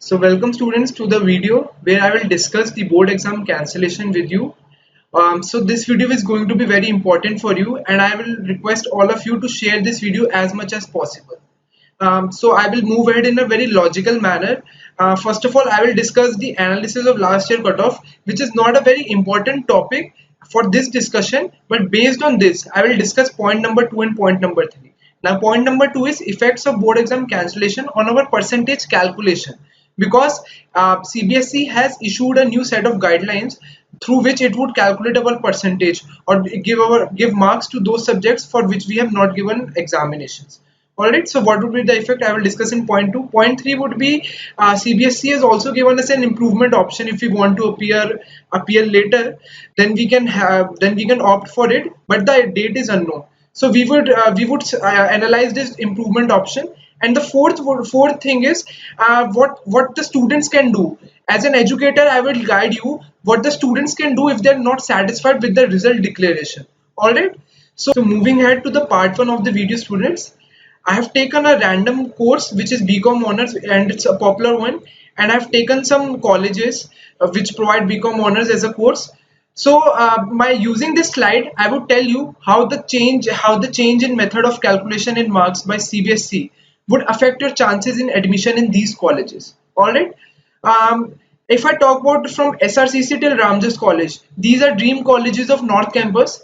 So welcome students to the video where I will discuss the board exam cancellation with you. So this video is going to be very important for you and I will request all of you to share this video as much as possible. So I will move ahead in a very logical manner. First of all, I will discuss the analysis of last year cutoff, which is not a very important topic for this discussion, but based on this, I will discuss point number 2 and point number 3. Now, point number 2 is effects of board exam cancellation on our percentage calculation, because CBSE has issued a new set of guidelines through which it would calculate our percentage or give marks to those subjects for which we have not given examinations. Alright, so what would be the effect? I will discuss in point 2. Point 3 would be CBSE has also given us an improvement option. If we want to appear later, then we can opt for it, but the date is unknown. So we would analyze this improvement option. And the fourth thing is what the students can do. As an educator, I will guide you what the students can do if they are not satisfied with the result declaration. Alright, so moving ahead to the part 1 of the video, students, I have taken a random course which is BCom honors and it's a popular one, and I've taken some colleges which provide BCom honors as a course. So by using this slide, I would tell you how the change in method of calculation in marks by CBSE would affect your chances in admission in these colleges. Alright. If I talk about from SRCC till Ramjas College, these are dream colleges of North Campus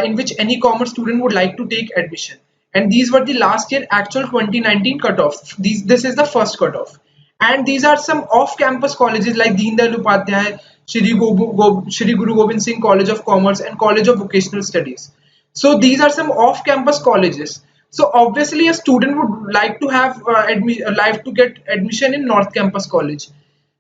in which any commerce student would like to take admission. And these were the last year actual 2019 cutoff. This is the first cutoff. And these are some off-campus colleges like Deen Dayal Upadhyay, Shri Guru Gobind Singh College of Commerce and College of Vocational Studies. So these are some off-campus colleges. So obviously a student would like to have get admission in North Campus College.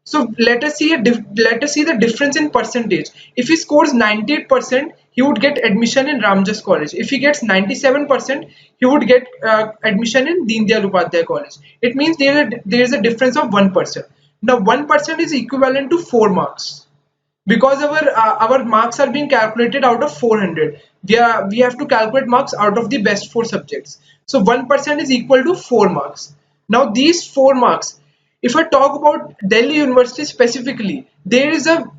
So let us see the difference in percentage. If he scores 98%, he would get admission in Ramjas College. If he gets 97%, he would get admission in Deen Dayal Upadhyay College. It means there is a difference of 1%. Now 1% is equivalent to 4 marks. Because our marks are being calculated out of 400. We have to calculate marks out of the best 4 subjects. So 1% is equal to 4 marks. Now these 4 marks, if I talk about Delhi University specifically, there is a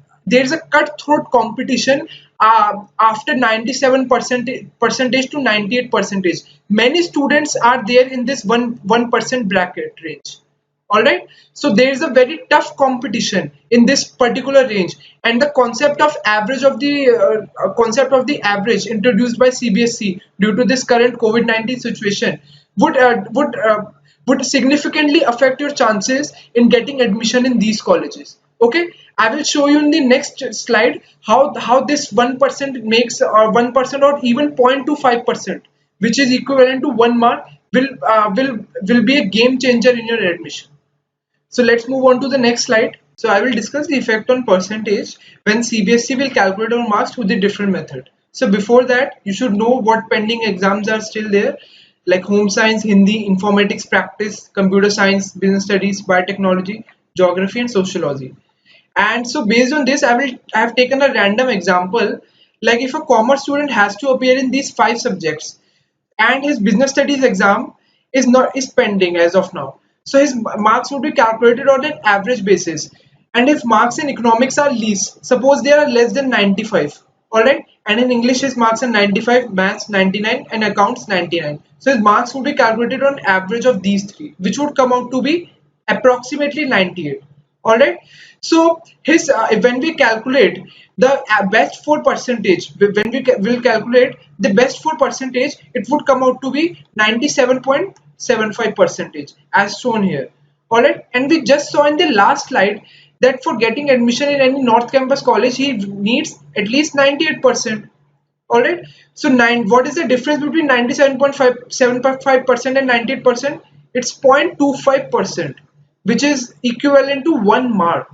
cutthroat competition after 97% to 98%. Many students are there in this 1% bracket range. Alright, so there is a very tough competition in this particular range, and the concept of the average introduced by CBSE due to this current COVID-19 situation would significantly affect your chances in getting admission in these colleges. Okay, I will show you in the next slide how this 1% makes 1% or even 0.25%, which is equivalent to 1 mark, will be a game changer in your admission. So let's move on to the next slide. So I will discuss the effect on percentage when CBSE will calculate our marks with a different method. So before that, you should know what pending exams are still there, like home science, Hindi, informatics practice, computer science, business studies, biotechnology, geography and sociology. And so based on this, I have taken a random example, like if a commerce student has to appear in these 5 subjects and his business studies exam is pending as of now. So his marks would be calculated on an average basis. And if marks in economics are least, suppose they are less than 95, alright, and in English his marks are 95, maths 99 and accounts 99. So his marks would be calculated on average of these 3, which would come out to be approximately 98. Alright, so his when we calculate the best 4 percentage, when we will calculate the best 4 percentage, it would come out to be 97.75% as shown here. Alright, and we just saw in the last slide that for getting admission in any North Campus college, he needs at least 98%. Alright, so what is the difference between 97.75% and 98%? It's 0.25%, which is equivalent to 1 mark.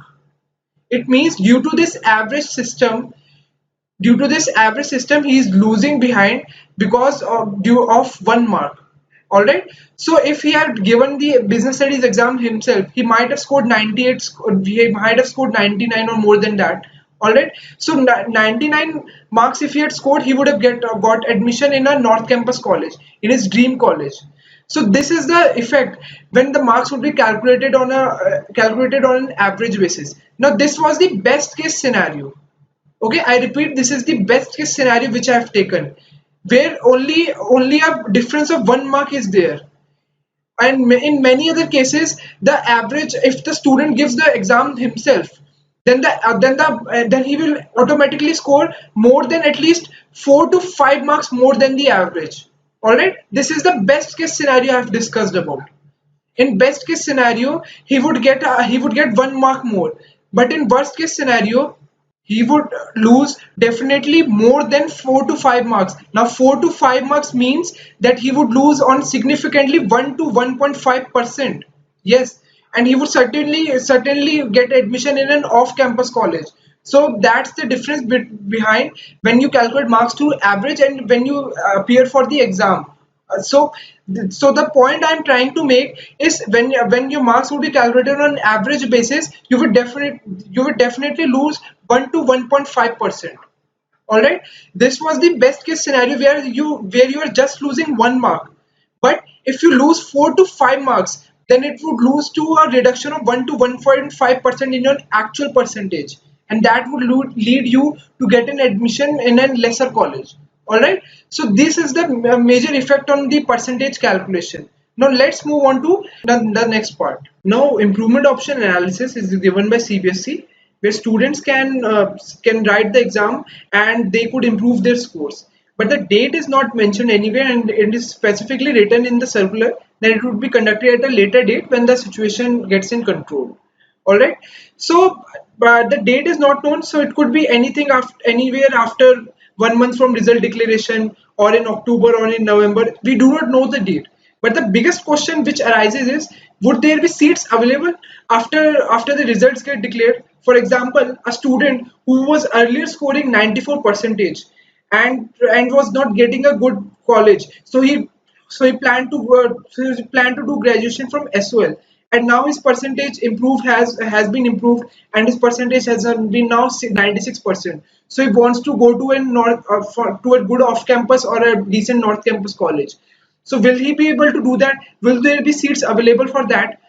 It means due to this average system, he is losing behind because of 1 mark. Alright, so if he had given the business studies exam himself, he might have scored 98, he might have scored 99 or more than that. Alright, so 99 marks if he had scored, he would have got admission in a North Campus college, in his dream college. So this is the effect when the marks would be calculated on an average basis. Now this was the best case scenario. Okay, I repeat, this is the best case scenario which I have taken, where only a difference of 1 mark is there. And in many other cases, the average, if the student gives the exam himself, then he will automatically score more than at least 4 to 5 marks more than the average. All right, this is the best case scenario I have discussed about. In best case scenario, he would get 1 mark more, but in worst case scenario, he would lose definitely more than 4 to 5 marks. Now 4 to 5 marks means that he would lose on significantly 1 to 1.5%. Yes, and he would certainly get admission in an off-campus college. So that's the difference behind when you calculate marks to average and when you appear for the exam. So the point I'm trying to make is when your marks would be calculated on an average basis, you would definitely lose 1 to 1.5%. All right, this was the best case scenario where you are just losing 1 mark. But if you lose 4 to 5 marks, then it would lose to a reduction of 1 to 1.5% in your actual percentage, and that would lead you to get an admission in a lesser college. All right, so this is the major effect on the percentage calculation. Now let's move on to the next part. Now improvement option analysis is given by CBSE, where students can write the exam and they could improve their scores. But the date is not mentioned anywhere, and it is specifically written in the circular that it would be conducted at a later date when the situation gets in control. All right. So the date is not known, so it could be anything anywhere after 1 month from result declaration, or in October or in November. We do not know the date. But the biggest question which arises is, would there be seats available after the results get declared? For example, a student who was earlier scoring 94 percentage and was not getting a good college, so he planned to do graduation from SOL, and now his percentage has been improved, and his percentage has been now 96%. So he wants to go to a good off campus or a decent north campus college. So will he be able to do that? Will there be seats available for that?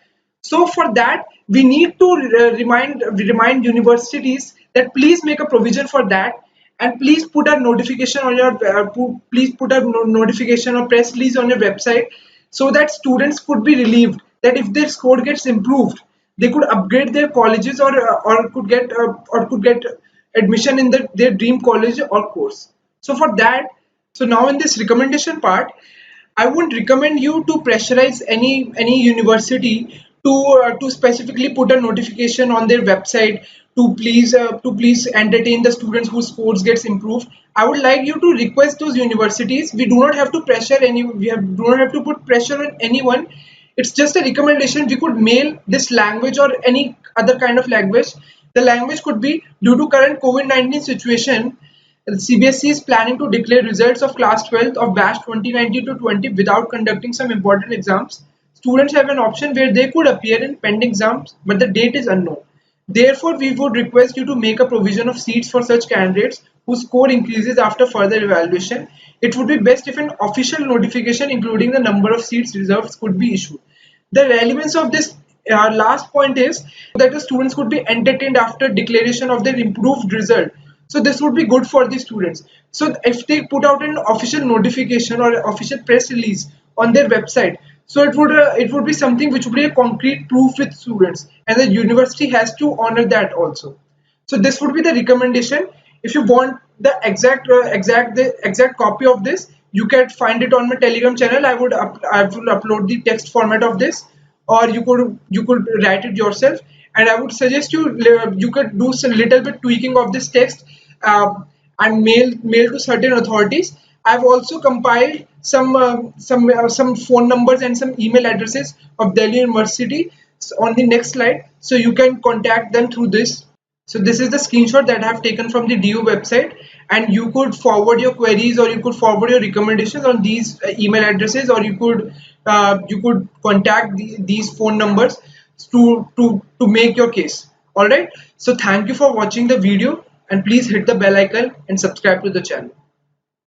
So for that, we need to remind universities that please make a provision for that, and please put a notification on your please put a notification or press release on your website, so that students could be relieved that if their score gets improved, they could upgrade their colleges, or could get admission in their dream college or course. So for that, so now in this recommendation part, I wouldn't recommend you to pressurize any university to specifically put a notification on their website to please entertain the students whose scores gets improved. I would like you to request those universities. We do not have to do not have to put pressure on anyone. It's just a recommendation. We could mail this language or any other kind of language. The language could be, due to current COVID-19 situation, CBSE is planning to declare results of class 12th of batch 2019 to 20 without conducting some important exams. Students have an option where they could appear in pending exams, but the date is unknown. Therefore, we would request you to make a provision of seats for such candidates whose score increases after further evaluation. It would be best if an official notification including the number of seats reserved could be issued. The relevance of this last point is that the students could be entertained after declaration of their improved result. So this would be good for the students. So if they put out an official notification or official press release on their website, so it would be something which would be a concrete proof with students, and the university has to honor that also. So this would be the recommendation. If you want the exact copy of this, you can find it on my Telegram channel. I will upload the text format of this, or you could write it yourself. And I would suggest you could do some little bit tweaking of this text, and mail to certain authorities. I've also compiled some phone numbers and some email addresses of Delhi University on the next slide, so you can contact them through this. So this is the screenshot that I have taken from the DU website, and you could forward your queries or you could forward your recommendations on these email addresses, or you could contact these phone numbers to make your case. All right. So thank you for watching the video, and please hit the bell icon and subscribe to the channel.